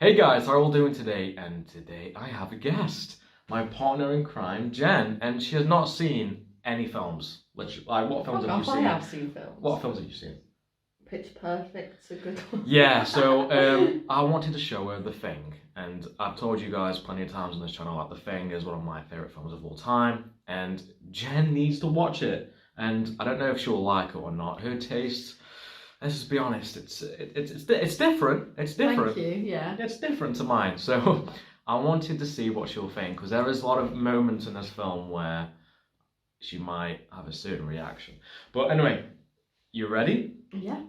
Hey guys, how are you all doing today? And today I have a guest, my partner in crime, Jen, and she has not seen any films. Like, what films have you seen? I have seen films. What films have you seen? Pitch Perfect's a good one. Yeah, so I wanted to show her The Thing, and I've told you guys plenty of times on this channel that The Thing is one of my favourite films of all time, and Jen needs to watch it. And I don't know if she'll like it or not. Her taste, let's just be honest, it's different. It's different. Thank you, yeah. It's different to mine. So I wanted to see what she'll think, because there is a lot of moments in this film where she might have a certain reaction. But anyway, you ready? Yeah.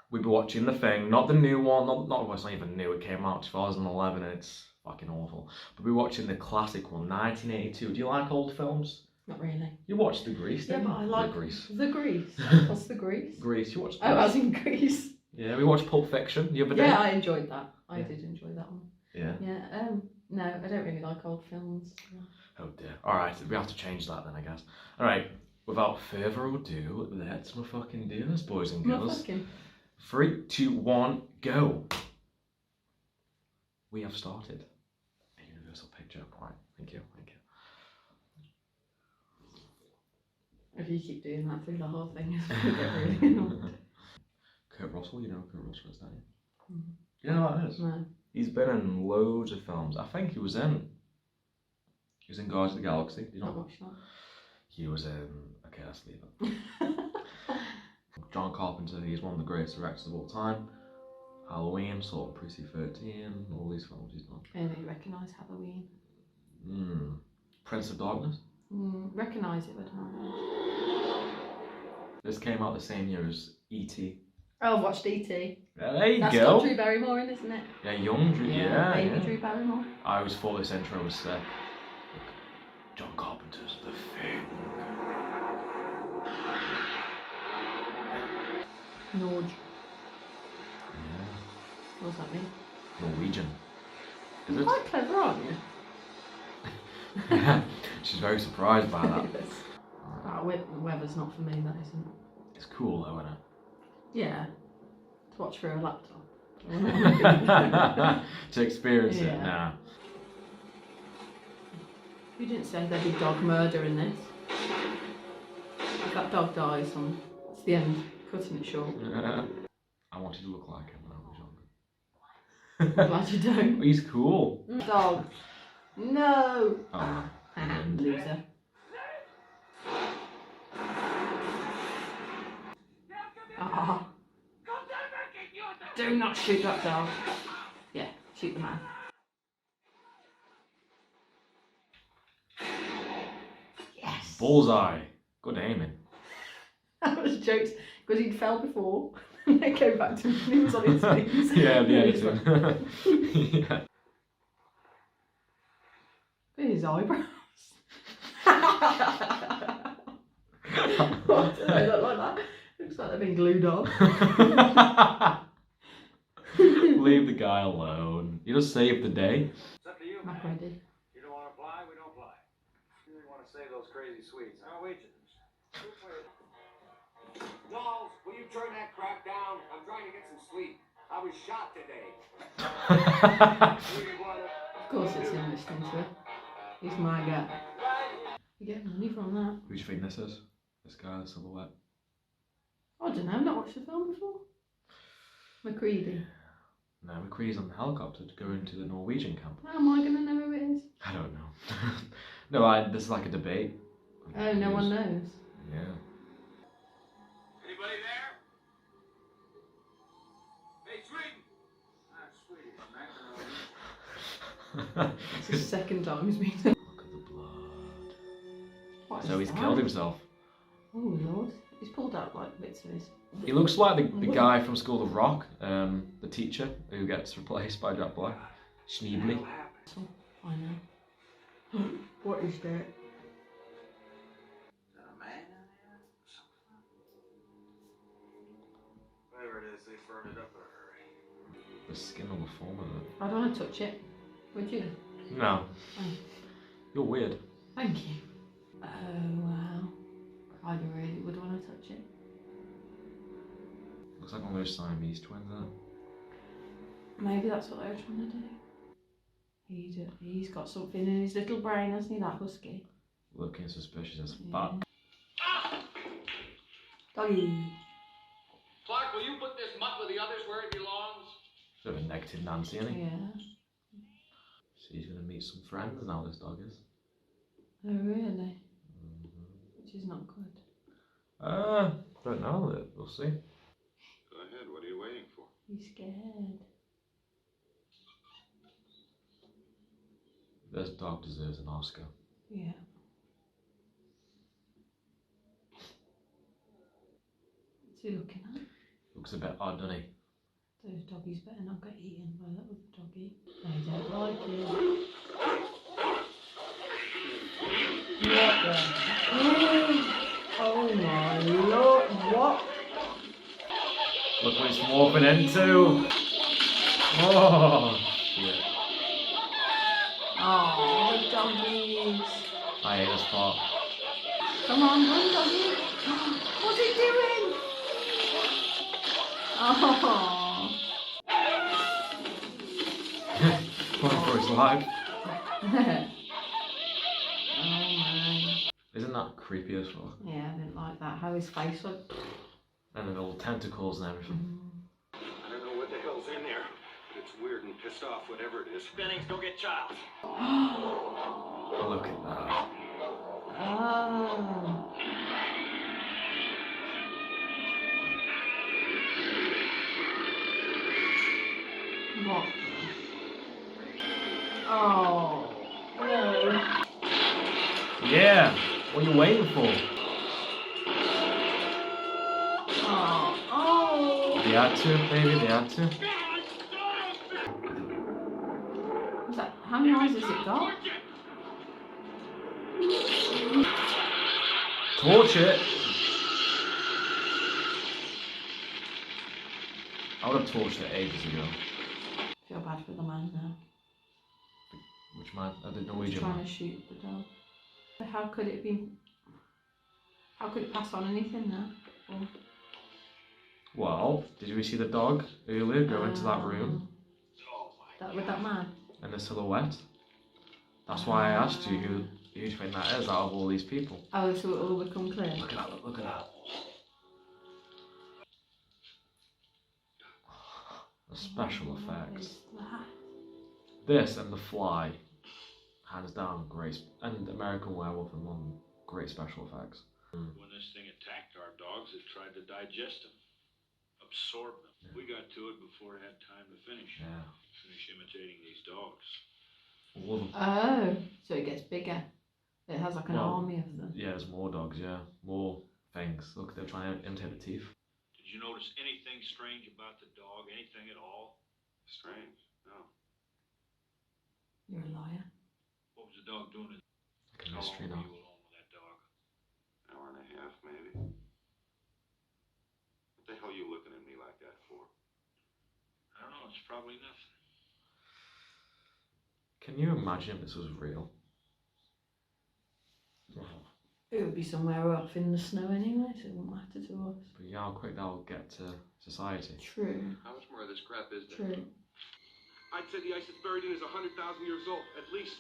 We'll be watching The Thing, not the new one, well, it's not even new, it came out 2011 and it's fucking awful. But we're watching the classic one, 1982. Do you like old films? Not really. You watched The Grease, Yeah, didn't but I you? like The Grease. The Grease. What's The Grease? Grease, you watched Oh, Grease? as in Grease. Yeah, we watched Pulp Fiction the other day. Yeah, I enjoyed that. I Yeah. did enjoy that one. Yeah. Yeah, no, I don't really like old films. Oh dear. Alright, we have to change that then, I guess. Alright, without further ado, let's fucking do this, boys and girls. 3, 2, 1, go. We have started. A universal picture. Right, thank you, thank you. If you keep doing that through the whole thing, it's going to get really annoying. Kurt Russell, you know who Kurt Russell is, don't you? Mm. You know who that is? No. He's been in loads of films. I think he was in Guardians of the Galaxy. Do you Not know? watched that. He was in, okay, let's leave it. John Carpenter, he's one of the greatest directors of all time. Halloween, sort of Precinct 13, all these films he's done. I only recognise Halloween. Prince of Darkness. Recognise it, but I don't know. This came out the same year as E.T. Oh, I've watched E.T. There you That's go. got Drew Barrymore in, isn't it? Yeah, young Drew. Yeah, baby yeah. Drew Barrymore. I always thought this intro was sick. John Carpenter's The Thing. Norge. Yeah. What does that mean? Norwegian. Is You're it? quite clever, aren't you? Yeah. She's very surprised by that. Yes. The weather's not for me, that isn't. It's cool though, isn't it? Yeah. To watch through a laptop. To experience it, Yeah. nah. You didn't say there'd be dog murder in this. If that dog dies, it's the end. Cutting it short. I wanted to look like him when I was younger. I'm glad you don't. He's cool. Dog. No. Oh, Loser. Ah. Do not shoot that dog. Yeah, shoot the man. Yes. bullseye. Good aiming. That was jokes because he'd fell before and then came back to him and he was on his feet. Yeah, the editing. Yeah. Look at his eyebrows. What? Do they look like that? Looks like they've been glued on. Leave the guy alone. You just saved the day. It's up to you, Not man. ready. You don't want to fly, we don't fly. You really want to save those crazy sweets. I'll wait you. Dolls, will you turn that crap down? I'm trying to get some sleep. I was shot today. Of course it's him listening to it. He's my guy. You get money from that. Who do you think this is? This guy, the silhouette. I don't know, I've not watched the film before. McCready. No, McCree's on the helicopter to go into the Norwegian camp. How am I going to know who it is? I don't know. No, this is like a debate. Oh, no one knows. Yeah. Anybody there? Hey, Sweden. It's the second time he's been. Look at the blood. What So is he's that? killed himself. Oh Lord, he's pulled out like bits of his. He looks like the guy from School of Rock, the teacher who gets replaced by Jack Black. Schneebly. I know. What is that? Is that a man in there? Whatever it is, they burned it up in a hurry. The skin on the form of it. I don't want to touch it. Would you? No. Oh. You're weird. Thank you. Oh wow. I really would want to touch it. Looks like one of those Siamese twins, isn't it? Maybe that's what they were trying to do. He's got something in his little brain, hasn't he, that husky? Looking suspicious as Yeah. fuck. Doggy. Clark, will you put this mutt with the others where it belongs? Bit of a negative Nancy, isn't he? Yeah. So he's gonna meet some friends now, this dog is. Oh, really? Which is not good. Don't know. We'll see. Go ahead, what are you waiting for? He's scared. This dog deserves an Oscar. Yeah. What's he looking at? Looks a bit odd, doesn't he? Those doggies better not get eaten by that other doggy. They don't like it. What the? Oh my lord, what? Look what it's morphing into! Oh, shit. Oh, the doggies. I hate this part. Come on, run, doggy. What's it doing? Oh. Run for his life. Oh man. Isn't that creepy as fuck? Yeah, I didn't like that. How his face looked. And the little tentacles and everything. I don't know what the hell's in there, but it's weird and pissed off, whatever it is. Bennings, go get Child. Look at that. Oh. What? Oh. No. Yeah! What are you waiting for? Oh. Oh. They had to, maybe they had to. What's that? How many eyes has it got? Torch it! I would have torched it ages ago. Feel bad for the man now. Which man? The He's Norwegian trying man. to shoot the dog. How could it be? How could it pass on anything now? Or, Well, did we see the dog earlier go into that room? That with that man? And the silhouette? That's why I asked you who do you think that is out of all these people? Oh, so it will become clear. Look at that, look at that. The special What effects. is that? This and The Fly, hands down, great. And American Werewolf in London, great special effects. When this thing attacked our dogs, it tried to digest them, absorb them. Yeah. We got to it before it had time to finish imitating these dogs. All of them. Oh, so it gets bigger. It has like an Well, army of them. Yeah, there's more dogs, yeah. More things. Look, they're trying to imitate the teeth. Did you notice anything strange about the dog? Anything at all? Strange. No. You're a liar. What was the dog doing? Like a How long mystery were now. you alone with that dog? Hour and a half, maybe. What the hell are you looking at me like that for? I don't know. It's probably nothing. Can you imagine if this was real? It would be somewhere off in the snow anyway, so it wouldn't matter to us. But yeah, how quick that'll get to society. True. How much more of this crap is there? True. I'd say the ice it's buried in is 100,000 years old, at least.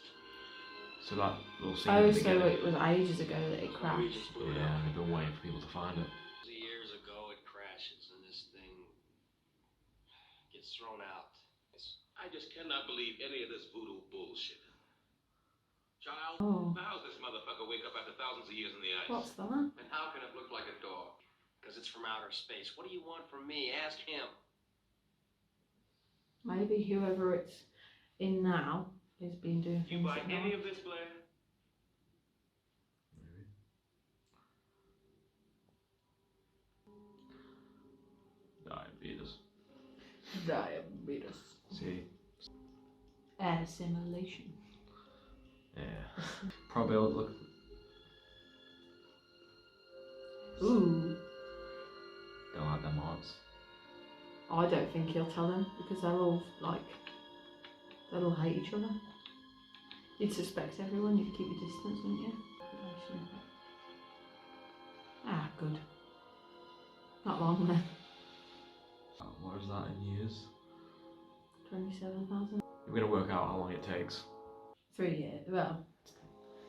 So that little scene Oh, at the so beginning. it was ages ago that it crashed. Yeah, they've been waiting for people to find it. Years ago it crashes and this thing gets thrown out. I just cannot believe any of this voodoo bullshit. Child, Oh, how's this motherfucker wake up after thousands of years in the ice? what's that? And how can it look like a dog? Because it's from outer space. What do you want from me? Ask him. Maybe whoever it's in now has been doing You things buy that any no- of this, Blair? Diabetes. Diabetes. See? Assimilation. Yeah. Probably look. Ooh. Don't like them odds. I don't think he'll tell them because they'll all hate each other. You'd suspect everyone, you'd keep your distance, wouldn't you? Ah, good. Not long then. What is that in years? 27,000. We're gonna work out how long it takes. 3 years. Well,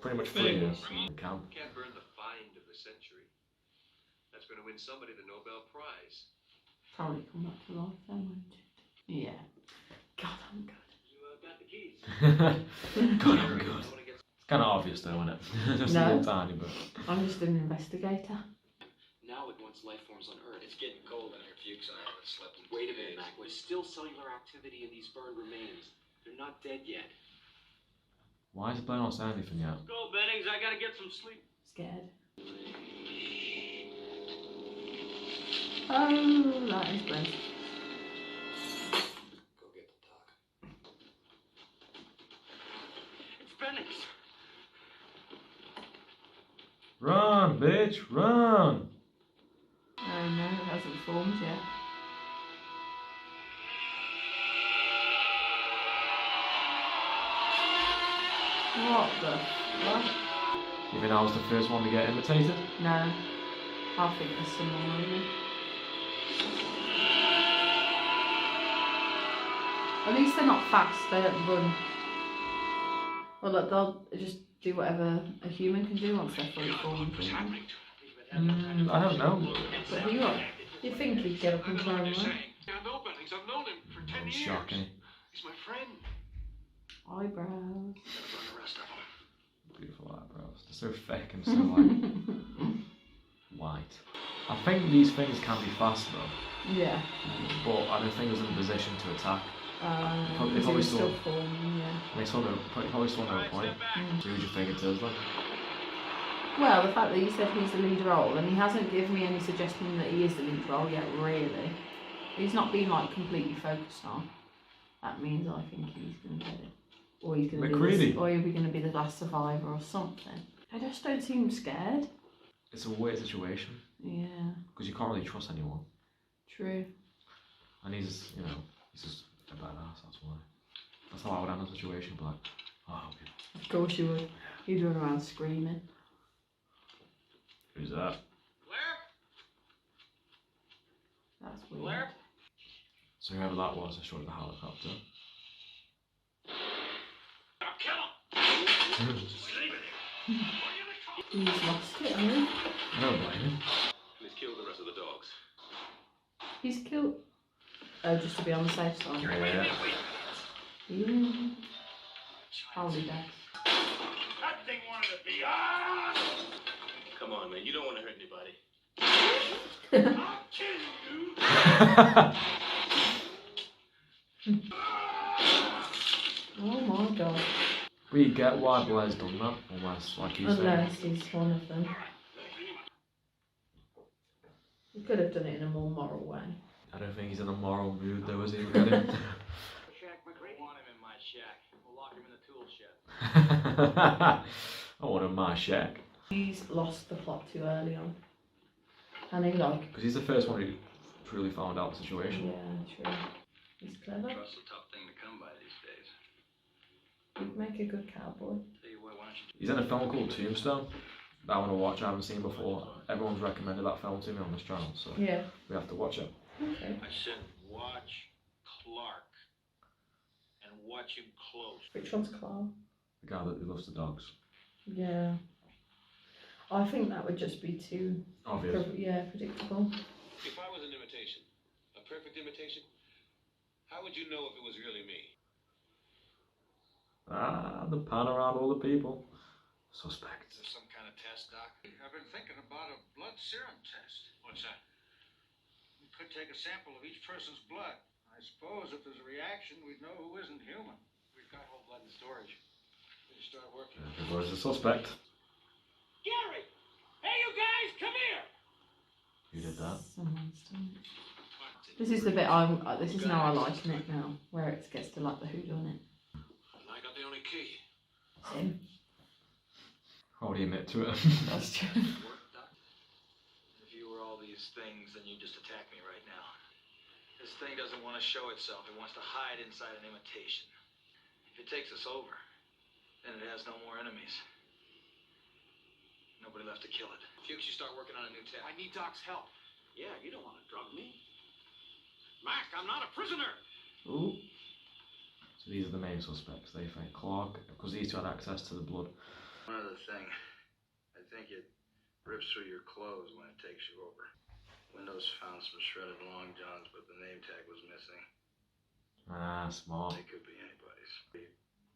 Pretty much 3 years. Camp. Can't burn the find of the century. That's going to win somebody the Nobel Prize. probably come back to life then, won't it? Yeah. God, I'm good. You got the keys. God, I'm good. It's kind of obvious though, isn't it? Just a No. little tiny bit. I'm just an investigator. Now it wants life forms on Earth. It's getting cold in here, Fuchs. I haven't slept in Wait a 2 minute, days. Mac. There's still cellular activity in these burned remains. They're not dead yet. Why is the plane not saying anything yet? Go, Bennings. I gotta get some sleep. Scared. Oh, that is great. Go get the dog. It's Bennings. Run, bitch, run! Oh no, it hasn't formed yet. What the fuck? You think I was the first one to get imitated? No. I think there's some more in it. At least they're not fast, they don't run. Well, look, they'll just do whatever a human can do once they're fully formed. I don't know. But you think he'd get up and try and run? I know Bennings. I've known him for 10 years. Shocking. He's my friend. Eyebrows. Run the rest of them. Beautiful eyebrows. They're so thick and so like white. I think these things can be fast though, Yeah. but I don't think it was in a position to attack. They Because probably he was still- still forming, yeah. They probably saw no point. So who do you think it is then? Well, the fact that you said he's the lead role, and he hasn't given me any suggestion that he is the lead role yet, really. He's not been like completely focused on. That means I think he's going to get it. Or he's going to McCready. or he'll be going to be the last survivor or something. I just don't seem scared. It's a weird situation Yeah, because you can't really trust anyone, true. and he's just a badass. That's why. That's how I would handle the situation. But like, oh, okay. Of course you would. You'd run around screaming. Who's that? Blair? That's weird. Blair? So whoever that was, I shot the helicopter. I'll kill him. Leave it here. He's lost it, hasn't he? I don't blame him. He's killed the rest of the dogs. He's killed. Oh, just to be on the safe side. Yeah. Yeah. Holy days. That thing wanted to be on. Come on, man. You don't want to hurt anybody. I'll kill you. Oh my god. We get why Blair's done that, unless, like you said, Unless he's one of them. He could have done it in a more moral way. I don't think he's in a moral mood though, is he? Look at him. Shack McRae. I want him in my shack. We'll lock him in the tool shed. I want him in my shack. He's lost the plot too early on. And he like, Because he's the first one who truly found out the situation. yeah, true. He's clever. Trust's a tough thing to come by these days. He'd make a good cowboy. Tell you what, why don't you He's in a film called Tombstone that I want to watch. I haven't seen before. Everyone's recommended that film to me on this channel, so Yeah. we have to watch it. Okay. I said watch Clark and watch him close. Which one's Clark? The guy that loves the dogs. Yeah. I think that would just be too, Obvious. predictable. If I was an imitation, a perfect imitation, how would you know if it was really me? Ah, the pan around all the people. Suspect. Is there some kind of test, Doc? I've been thinking about a blood serum test. What's that? We could take a sample of each person's blood. I suppose if there's a reaction, we'd know who isn't human. We've got whole blood in storage. We should start working. Everybody's a suspect. Gary! Hey, you guys, come here! Who did that? Someone's done it. This is the bit this is now I liking it now, where it gets to like the whodunit. And I got the only key. Him. How would he admit to it? That's true. Work, Doc? If you were all these things, then you'd just attack me right now. This thing doesn't want to show itself. It wants to hide inside an imitation. If it takes us over, then it has no more enemies. Nobody left to kill it. Fuchs, you start working on a new tech. I need Doc's help. Yeah, you don't want to drug me. Mac, I'm not a prisoner. Ooh. So these are the main suspects. They think Clark, because these two had access to the blood. One other thing, I think it rips through your clothes when it takes you over. Windows found some shredded long johns, but the name tag was missing. Ah, smart. They could be anybody's.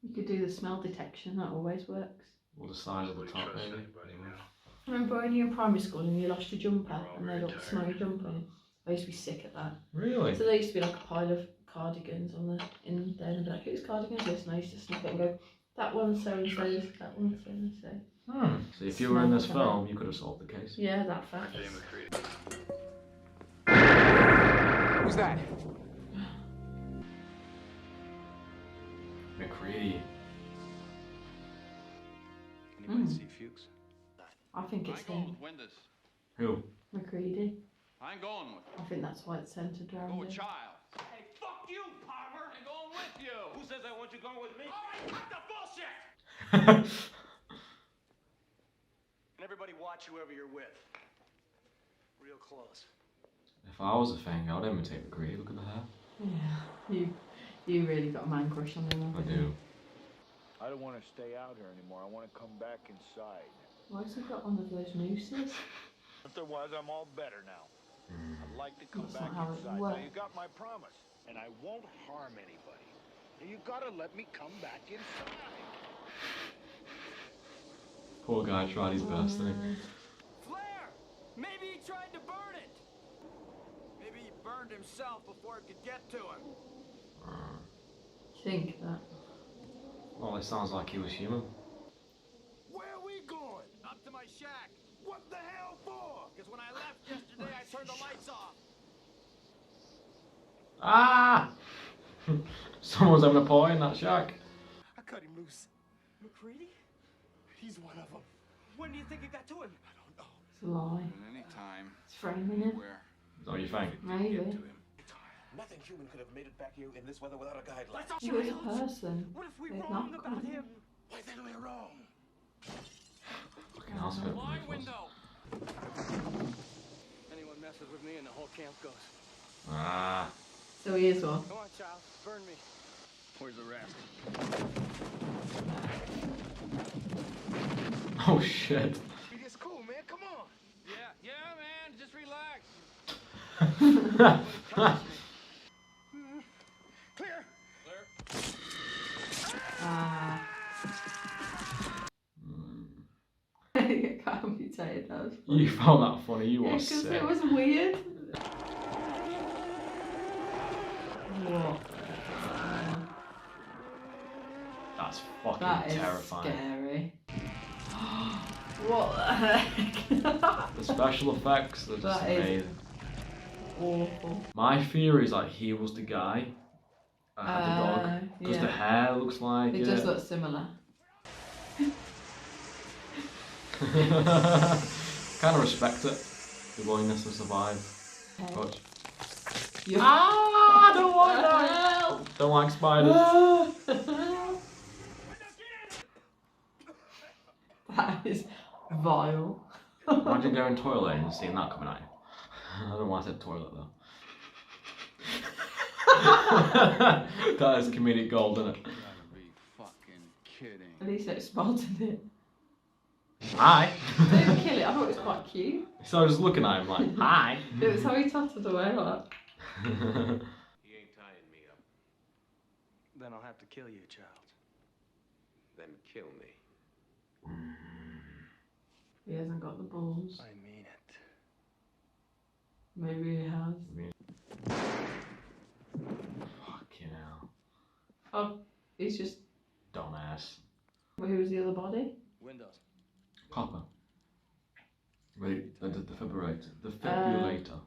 You could do the smell detection, that always works. Or the size of the Nobody top, trusts maybe. anybody now. Remember when you were in primary school and you lost your jumper We're all and very they'd up to smell your jumper? I used to be sick at that. Really? So there used to be like a pile of cardigans on in there and I'd be like, whose cardigan's this? And I used to sniff it and go, that one's so and so's, that one's so and so. So if you were in this Smell film, you could have solved the case. Yeah, that fact. Jay McCready. Who's that? McCready. Mm. See Fuchs? I think it's him, Windus. Who? McCready. I ain't going with I think that's why it's centred Go around with him. Child. Hey, fuck you, Palmer! I'm going with you. Who says I want you going with me? Alright, cut the bullshit! And everybody watch whoever you're with. Real close. If I was a Fang, I would imitate McCready. Look at the hair. Yeah, you really got a man crush on him, I haven't you? do. I don't want to stay out here anymore. I want to come back inside. Why has he got one of those nooses? Otherwise, I'm all better now. I'd like to come That's back not how it inside. Now, works. you got my promise, and I won't harm anybody. Now, you gotta let me come back inside. Poor guy tried his best, didn't he? Flare! Maybe he tried to burn it! Maybe he burned himself before it could get to him. Think that. Well, it sounds like he was human. Where are we going? Up to my shack. What the hell for? Because when I left yesterday, I turned the lights off. Ah! Someone's having a party in that shack. I cut him loose. McCready? He's one of them. When do you think it got to him? I don't know. It's a lie. At any time, It's framing him. where? Is that what you think? Maybe. Nothing human could have made it back here in this weather without a guideline. He was a person. What if we They've wrong not about come. him? Why then we're wrong? Fucking hell, it's a bit Blind ridiculous. window. Anyone messes with me and the whole camp goes. Ah. So he is one. Come on, child, burn me. Where's the rest? Oh shit. It's cool, man. Come on. Yeah, man, just relax. Clear. Ah. I can't be tired, that was funny. You found that funny, you Yeah, are because sick. it was weird. What? That's fucking That is terrifying. scary. What the heck? The special effects are just That is amazing. awful. My theory is like he was the guy that had the dog. Because the hair looks like It does look similar. Kind of respect it. The willingness to survive. But You- I don't like that. Don't like spiders. That is vile. Imagine going toilet and seeing that coming out. I don't know why I said toilet though. That is comedic gold, isn't it? You gotta be fucking kidding. At least it spotted it. Hi. Don't kill it. I thought it was quite cute. So I was just looking at him like, hi. It was how he tottered away like that. He ain't tying me up. Then I'll have to kill you, child. Then kill me. He hasn't got the balls. I mean it. Maybe he has. Fucking hell. Oh, he's just. Dumbass. Well, who was the other body? Windows. Copper. Wait, the defibrillator. Defibrillator.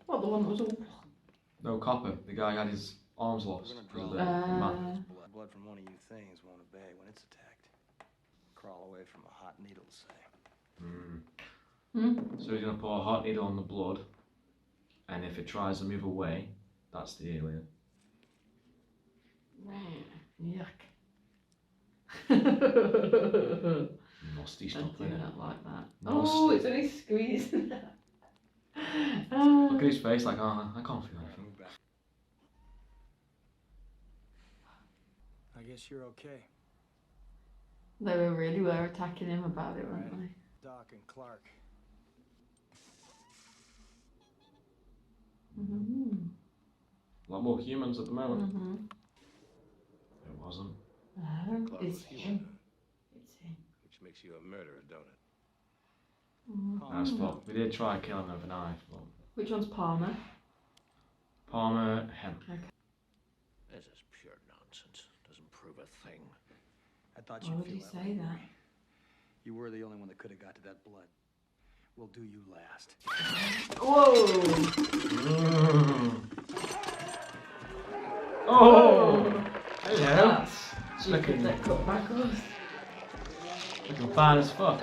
What, the one that was all. No, Copper. The guy had his arms lost. We're For gonna the draw man. Blood from one of you things won't obey when it's attacked. Crawl away from a hot needle, say. So he's gonna put a hot needle on the blood, and if it tries to move away, that's the alien. Yuck. Musty I stuff, do innit? not like that. Must. Oh, it's only squeezing. Look at his face like, oh, I can't feel anything. I guess you're okay. They were attacking him about it, weren't they? Doc and Clark. Mm-hmm. A lot more humans at the moment. Mm-hmm. It wasn't. Oh, Clark it's was human, him. huh? It's him. Which makes you a murderer, don't it? Nice Mhm. fuck. We did try killing him with a knife, but Which one's Palmer? Palmer, him. This is pure nonsense. Doesn't prove a thing. I thought Why you'd would feel you that say way, that? Henry. You were the only one that could have got to that blood. We'll do you last. Whoa! Mm. Oh! Hello. That's looking that cut back on. Looking fine as fuck.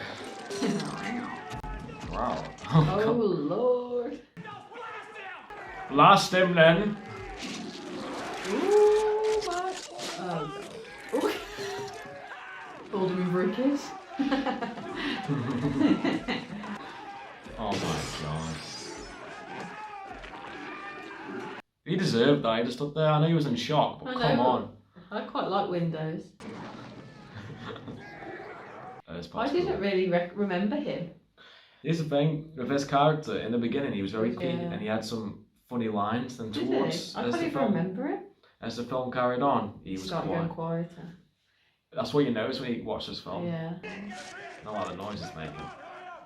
Wow. Oh Lord! Blast him then. Ooh, my... Oh God! Ooh. Pulled him over a kiss. Oh my god. He deserved that. He just stood there. I know he was in shock, but I come know. on. I quite like Windows. It's I possible. didn't really remember him. Here's the thing with his character. In the beginning, he was very key, Yeah. and he had some funny lines. Then Did towards he? I as can't the even film remember him. as the film carried on, he was Started quiet. going quieter. That's what you notice when you watch this film. Yeah. Not like the noise it's making.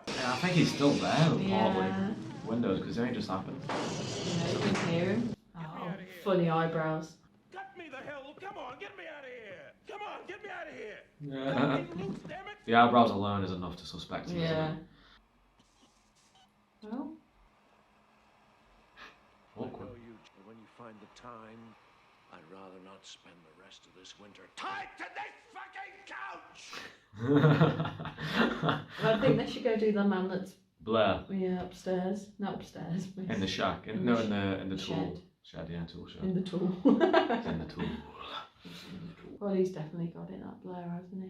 Yeah, I think he's still there, partly. Yeah. Windows, because it only just happened. Yeah, you can hear him. Oh, funny eyebrows. Get me the hell! Come on, get me out of here! Come on, get me out of here! Yeah. Let me loose, damn it! The eyebrows alone is enough to suspect him, Yeah. isn't it? Well, Awkward. know you, but when you find the time, I'd rather not spend the rest of this winter tied to this fucking couch! I think they should go do the man that's Blair upstairs. Not upstairs. But in the shack. In No, the in the tool shed. shed. Yeah, tool shed. in the tool. It's in the tool. Well, he's definitely got it, that Blair, hasn't he?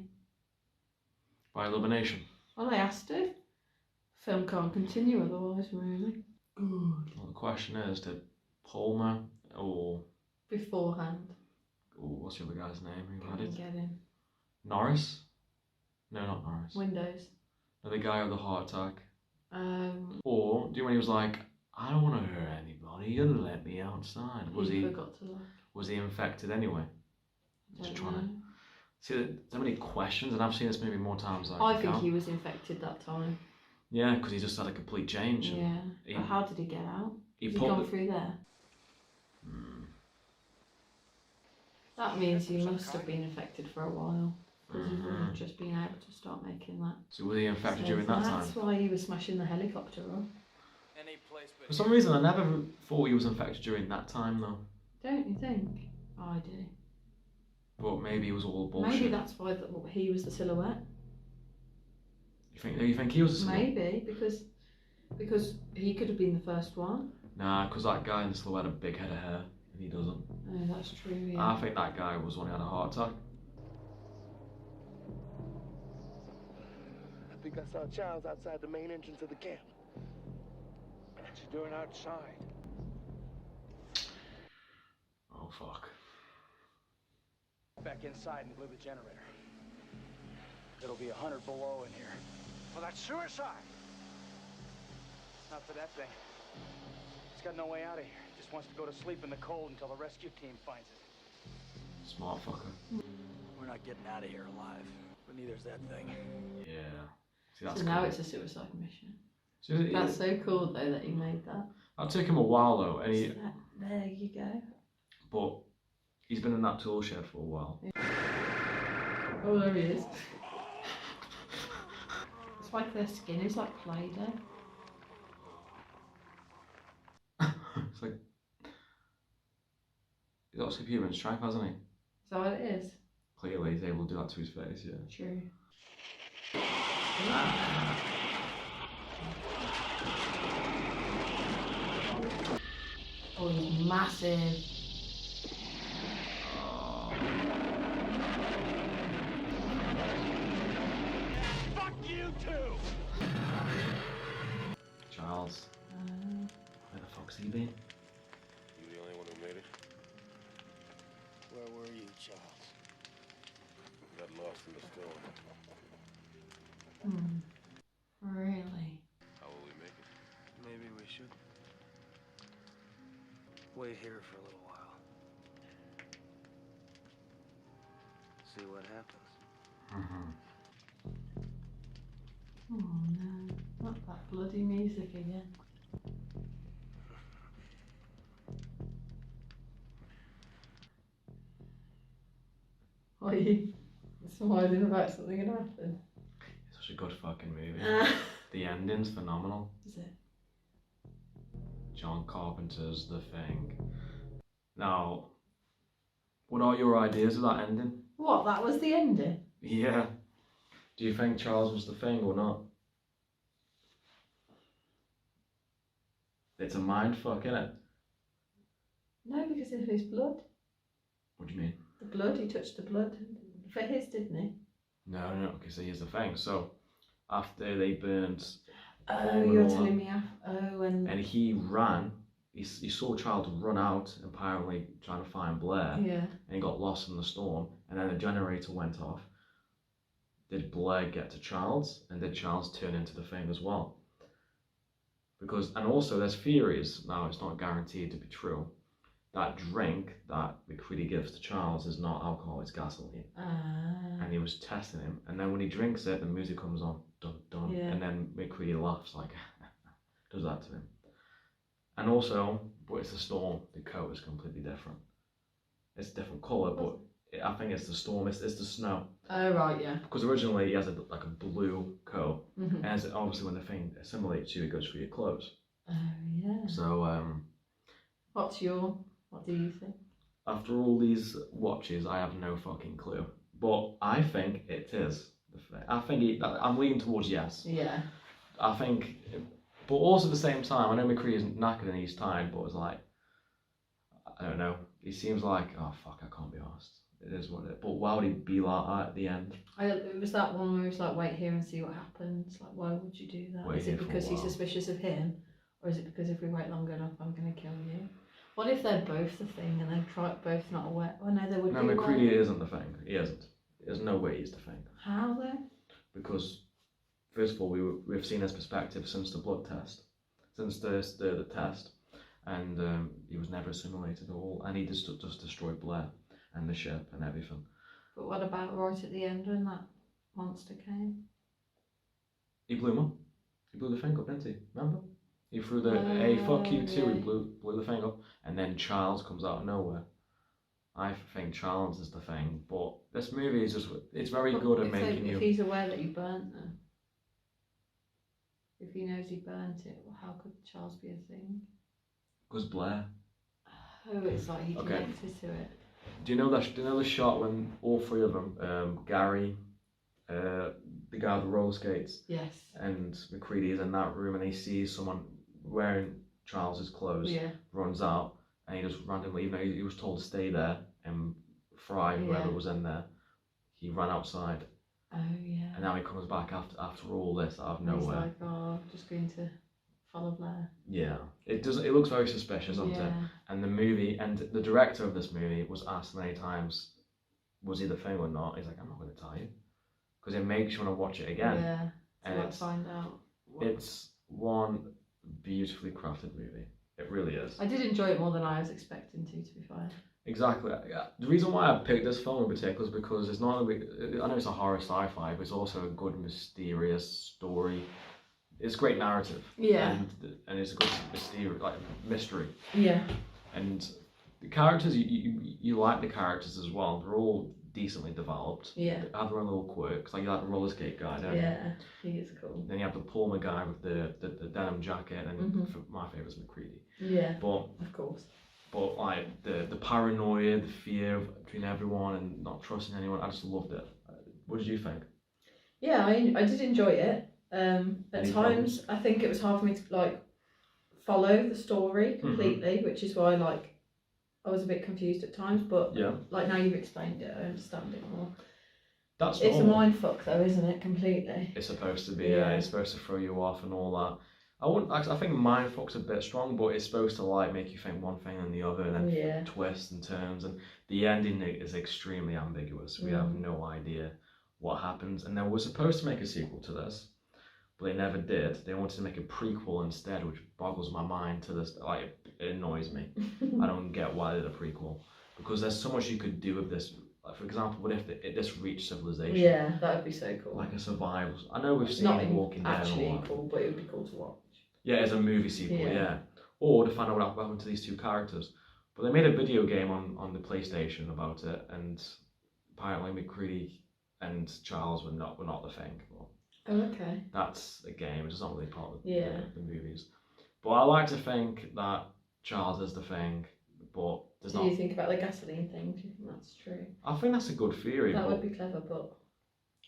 By elimination. Well, they has to. Film can't continue otherwise, really. Good. Well, the question is, did Palmer or Beforehand. what's the other guy's name who had Couldn't it? get him. Norris? No, not Norris. Windows. No, the guy with the heart attack. Or do you know when he was like, I don't want to hurt anybody, you gotta let me outside. Was he forgot to look. was he infected anyway? Just Don't trying to know. see, there's so many questions, and I've seen this movie more times than I can think count. he was infected that time. Yeah, because he just had a complete change. and Yeah. He, But how did he get out? he Has he put gone the- through there? That means he must have been infected for a while. Because he wouldn't have just been able to start making that. So was he infected So during that time? That's why he was smashing the helicopter up. Any place but For some reason, I never thought he was infected during that time though. Don't you think? I do. But maybe it was all bullshit. Maybe that's why he was the silhouette. You think he was a silhouette? Maybe because he could have been the first one. Nah, because that guy in the silhouette had a big head of hair, and he doesn't. Oh, that's true. Yeah. I think that guy was one who had a heart attack. I think I saw Charles outside the main entrance of the camp. What's he doing outside? Oh fuck. Back inside and blew the generator. It'll be 100 below in here. Well, that's suicide. Not for that thing. He's got no way out of here. Just wants to go to sleep in the cold until the rescue team finds it. Smart fucker. We're not getting out of here alive. But neither's that thing. Yeah. See, that's So cool. now it's a suicide mission. So it- That's so cool though that he made that. that took him a while though, and So there you go. but he's been in that tool shed for a while. Oh, there he is. It's like their skin is like Play-Doh. It's like he's got superhuman strength, hasn't he? Is that what it is? Clearly, he's able to do that to his face. Yeah. True. Oh, he's massive. Fuck you too! Charles, where the fuck's he been? You the only one who made it? Where were you, Charles? in the storm. Really? How will we make it? Maybe we should wait here for a little while. See what happens. Oh no, not that bloody music again. Are you smiling about something gonna happen? It's such a good fucking movie. Ah. The ending's phenomenal. Is it? John Carpenter's The Thing. Now, what are your ideas of that ending? What, that was the ending? Yeah. Do you think Charles was the Thing or not? It's a mind fuck, innit? No, because of his blood. What do you mean? The blood, he touched the blood for his, didn't he? No, because here's the thing. So, after they burned Oh, Paul you're and all telling that, me and he ran, he saw Charles run out, apparently trying to find Blair, yeah. and he got lost in the storm, and then the generator went off. Did Blair get to Charles, and did Charles turn into the Thing as well? Because, and also there's theories, now it's not guaranteed to be true, that drink that McCready gives to Charles is not alcohol, it's gasoline. And he was testing him, and then when he drinks it, the music comes on, dun dun, Yeah. and then McCready laughs like, does that to him. And also, but it's the storm, the coat is completely different. It's a different colour, but I think it's the storm, it's the snow. Oh, right, yeah. Because originally he has like a blue coat, Mm-hmm. and obviously when the Thing assimilates you, it goes through your clothes. Oh, yeah. So, What do you think? after all these watches, I have no fucking clue. But I think it is the Thing. I think I'm leaning towards yes. Yeah. I think, but also at the same time, I know McCree isn't knackered and he's tired, but it's like, I don't know. He seems like, oh fuck, I can't be arsed. It is what it is. But why would he be like that at the end? It was that one where it's like, wait here and see what happens. Like, why would you do that? Wait Is it here for a because he's while. suspicious of him? Or is it because if we wait long enough, I'm going to kill you? What if they're both the Thing and they're both not aware? Oh no, they would No, be McCready aware. isn't the Thing. He isn't. There's no way he's the Thing. How then? Because, first of all, we've seen his perspective since the blood test. Since the test. And he was never assimilated at all. And he just destroyed Blair and the ship and everything. But what about right at the end when that monster came? He blew him up. He blew the Thing up, didn't he? Remember? He threw the fuck you too. yeah. He blew the Thing up, and then Charles comes out of nowhere. I think Charles is the Thing, but this movie is just—it's very good at making you. If he's aware that he burnt them, if he knows he burnt it, well, how could Charles be a Thing? Because Blair. Oh, it's like he Okay. connected to it. Do you know the shot when all three of them, Gary, the guy with the roller skates, Yes. and McCready is in that room, and he sees someone wearing Charles's clothes, Yeah. runs out, and he just randomly, even though he was told to stay there and fry whoever Yeah. was in there, he ran outside, Oh yeah. and now he comes back after all this out of And he's nowhere. like, oh, just going to follow Blair. Yeah, it looks very suspicious, doesn't it? Yeah. And the movie, and the director of this movie was asked many times, was he the Thing or not? He's like, I'm not going to tell you, because it makes you want to watch it again. Yeah. And To like it's find out. it's one beautifully crafted movie. It really is. I did enjoy it more than I was expecting to be fair. Exactly. The reason why I picked this film in particular is because it's not I know it's a horror sci-fi, but it's also a good mysterious story. It's a great narrative. Yeah. And it's a good mystery. Yeah. And the characters, you like the characters as well. They're all decently developed. Yeah. They have their own little quirks. Like you like the roller skate guy, don't you? Yeah. He is cool. Then you have the Palmer guy with the denim jacket, and my favourite's McCready. Yeah. But Of course. like the paranoia, the fear between everyone, and not trusting anyone, I just loved it. What did you think? Yeah, I did enjoy it. At Any times, problems? I think it was hard for me to like follow the story completely, which is why like I was a bit confused at times. But Yeah. like now you've explained it, I understand it more. That's It's a normal. mind fuck though, isn't it? Completely. It's supposed to be, Yeah. it's supposed to throw you off and all that. I think mindfuck's a bit strong, but it's supposed to like make you think one thing and the other, and then Yeah. twists and turns, and the ending is extremely ambiguous. We have no idea what happens. And they were supposed to make a sequel to this, but they never did. They wanted to make a prequel instead, which boggles my mind to this. Like, it annoys me. I don't get why they did a prequel, because there's so much you could do with this. Like, for example, what if this reached civilization? Yeah, that would be so cool. Like a survival. I know we've seen Not Walking Dead and actually all that. cool, but it would be cool to watch. Yeah, as a movie sequel, yeah. Or to find out what happened to these two characters. But they made a video game on the PlayStation about it, and apparently McCready and Charles were not the thing. Well, Oh, okay. that's a game, it's not really part of Yeah. the movies. But I like to think that Charles is the thing, but there's Do not... you think about the gasoline thing? Do you think that's true? I think that's a good theory. That would be clever, but...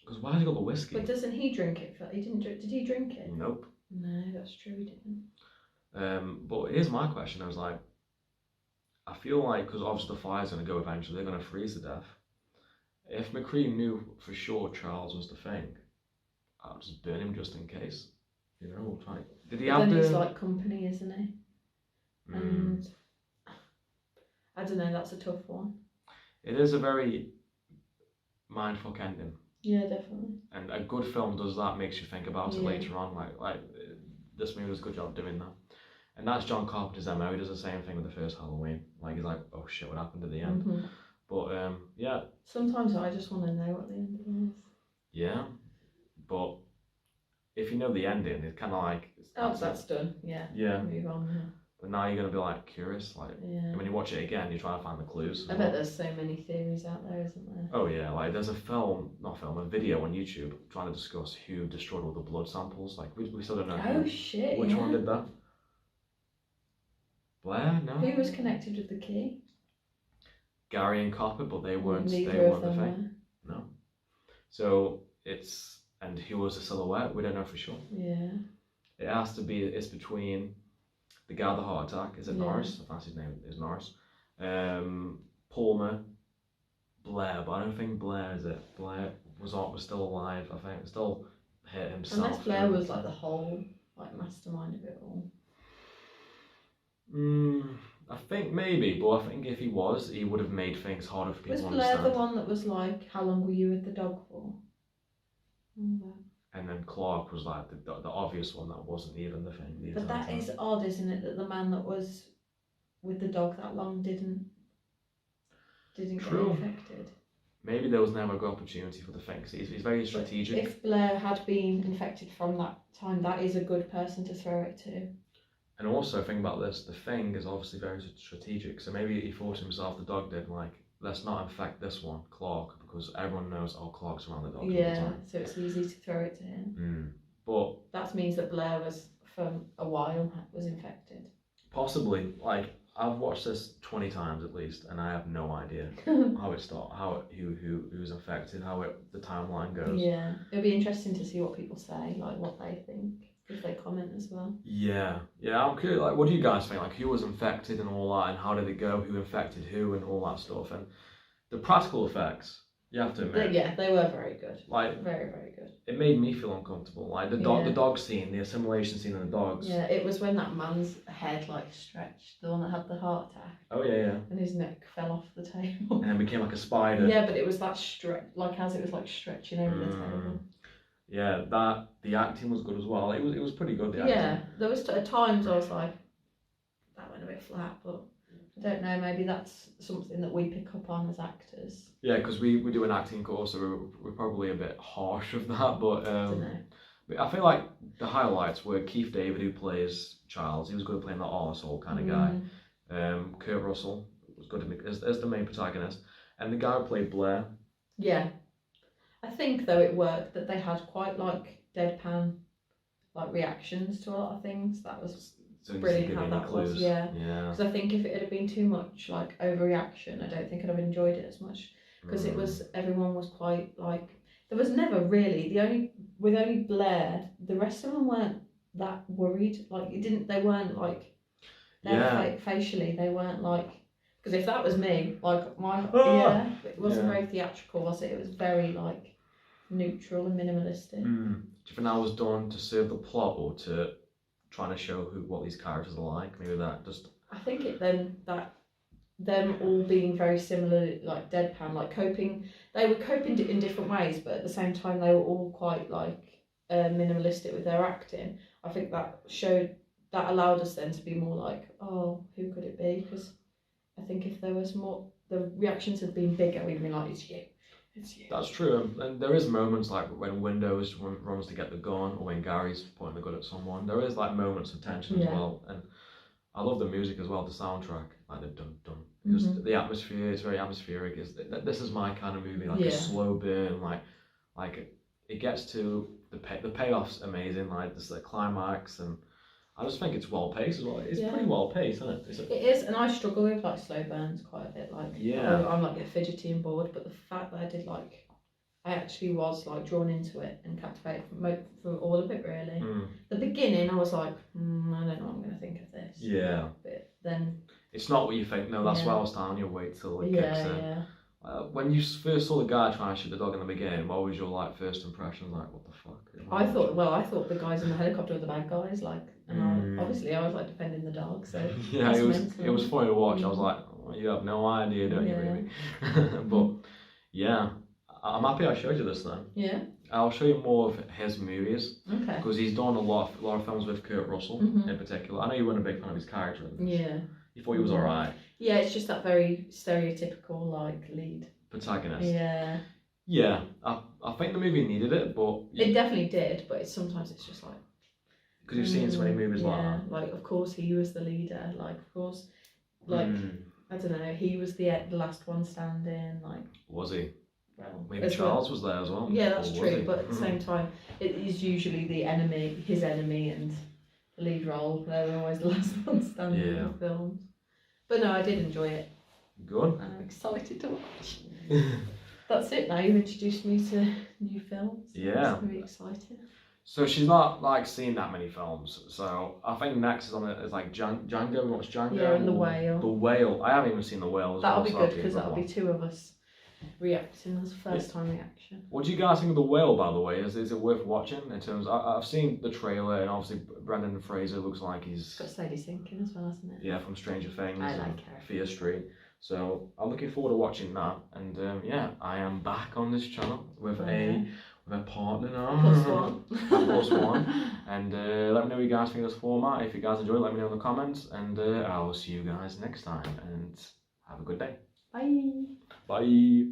Because why has he got the whiskey? But doesn't he drink it? He didn't drink... Did he drink it? Nope. No, that's true, he didn't. But here's my question. I was like, I feel like, because obviously the fire's going to go eventually, they're going to freeze to death. If McCree knew for sure Charles was the thing, I'll just burn him just in case. You know, try. Did he But have then the... he's like company, isn't he? And I don't know, that's a tough one. It is a very mindfuck ending. Yeah, definitely. And a good film does that, makes you think about it Yeah. later on. Like this movie does a good job doing that. And that's John Carpenter's MO. He does the same thing with the first Halloween. Like, he's like, oh shit, what happened at the end? Mm-hmm. But yeah. Sometimes I just want to know what the ending is. Yeah. But if you know the ending, it's kind of like... That's done, yeah. Yeah. Move on, yeah. But now you're going to be like curious. Like, Yeah. when you watch it again, you try to find the clues. I bet there's so many theories out there, isn't there? Oh yeah, like there's a video on YouTube trying to discuss who destroyed all the blood samples. Like, we still don't know Oh shit, which one did that. Blair? No. Who was connected with the key? Gary and Copper, but they weren't. Neither They of weren't the them thing. No. So it's, and who was the silhouette? We don't know for sure. Yeah. It has to be. It's between the guy with the heart attack. Is it Yeah. Norris? I think his name is Norris. Palmer, Blair, but I don't think Blair is it. Blair was still alive. I think still hit himself. Unless Blair was like the whole like mastermind of it all. I think maybe, but I think if he was, he would have made things harder for people Was to Blair understand. the one that was like, how long were you with the dog for? And then Clark was like the obvious one that wasn't even the thing. The But entire that time. is odd, isn't it? That the man that was with the dog that long didn't get True. infected. Maybe there was never a good opportunity for the thing. 'Cause he's very strategic. If Blair had been infected from that time, that is a good person to throw it to. And also, think about this, the thing is obviously very strategic, so maybe he thought to himself, the dog did, like, let's not infect this one, Clark, because everyone knows, oh, Clark's around the dog all the Yeah, time. so it's easy to throw it to him. But That means that Blair was, for a while, was infected. possibly, like, I've watched this 20 times at least, and I have no idea how it started, who's infected, the timeline goes. Yeah, it'll be interesting to see what people say, like what they think, if they comment as well. Yeah, I'm curious, like, what do you guys think? Like, who was infected and all that, and how did it go, who infected who, and all that stuff, and the practical effects, you have to admit. They were very good. Like, very, very good. It made me feel uncomfortable. Like, the dog scene, the assimilation scene of the dogs. Yeah, it was when that man's head, like, stretched, the one that had the heart attack. Oh, yeah. And his neck fell off the table. And then became like a spider. Yeah, but it was that like, as it was, like, stretching over the table. Yeah, the acting was good as well. It was pretty good, the acting. Yeah, there was at times I was like, that went a bit flat, but I don't know, maybe that's something that we pick up on as actors. Yeah, because we do an acting course, so we're probably a bit harsh with that, but but I feel like the highlights were Keith David, who plays Charles. He was good at playing that arsehole kind of guy. Kurt Russell was good as the main protagonist, and the guy who played Blair. Yeah, I think though it worked that they had quite like deadpan like reactions to a lot of things. That was brilliant how that was. Yeah. Because I think if it had been too much like overreaction, I don't think I'd have enjoyed it as much. Because it was, everyone was quite like, there was never really, with only Blair, the rest of them weren't that worried. Like, they weren't like, facially, they weren't like, because if that was me, like, it wasn't very theatrical, was it? It was very like, neutral and minimalistic. Do you think that was done to serve the plot or to trying to show what these characters are like? Maybe that just... I think them all being very similar, like deadpan, like coping. They were coping in different ways, but at the same time they were all quite like minimalistic with their acting. I think that allowed us then to be more like, oh, who could it be? Because I think if there was more, the reactions had been bigger, we'd been like, it's you. It's you. That's true, and there is moments like when Windows runs to get the gun, or when Gary's pointing the gun at someone. There is like moments of tension as well, and I love the music as well, the soundtrack, like the dun dun, because the atmosphere is very atmospheric. This is my kind of movie, like a slow burn, like it gets to the payoff's amazing, like this the climax, and I just think it's well paced as well. It's pretty well paced, isn't it? It is, and I struggle with like slow burns quite a bit. Like I'm like get fidgety and bored, but the fact that I did like. I actually was like drawn into it and captivated for all of it really. The beginning I was like, I don't know what I'm going to think of this. Yeah. But then... It's not what you think. No, that's why I was telling you, wait till it kicks in. When you first saw the guy trying to shoot the dog in the beginning, what was your like first impression? Like, what the fuck? I thought the guys in the helicopter were the bad guys, like, and obviously I was like defending the dog, so... Yeah, it was funny to watch. I was like, oh, you have no idea, don't you, baby? But, yeah. I'm happy I showed you this then. Yeah. I'll show you more of his movies. Okay. Because he's done a lot of films with Kurt Russell in particular. I know you weren't a big fan of his character in this. Yeah. You thought he was alright. Yeah, it's just that very stereotypical like lead. Protagonist. Yeah. Yeah. I think the movie needed it, but... It definitely did, but sometimes it's just like... Because you've seen so many movies like that. Yeah, like of course he was the leader, like of course, like, I don't know, he was the last one standing, like... Was he? Well, maybe Charles was there as well. Yeah, that's true. But at the same time, it is usually the enemy, his enemy, and the lead role. They're always the last one standing in the films. But no, I did enjoy it. Good. I'm excited to watch. That's it. Now you've introduced me to new films. Yeah. It's really exciting. So she's not like seen that many films. So I think next is on it is like Django. What's Django? Yeah, and The Whale. The Whale. I haven't even seen The Whale. That'll be good because that'll be two of us reacting as first time reaction. What do you guys think of The Whale, by the way? Is it worth watching? In terms, I've seen the trailer, and obviously Brendan Fraser looks like he's got Sadie Sinkin as well, hasn't it? Yeah, from Stranger Things. I like her. Fear Street. So I'm looking forward to watching that. And yeah, I am back on this channel with a partner now. Plus one. And let me know what you guys think of this format. If you guys enjoyed it, let me know in the comments. And I will see you guys next time. And have a good day. Bye. Bye.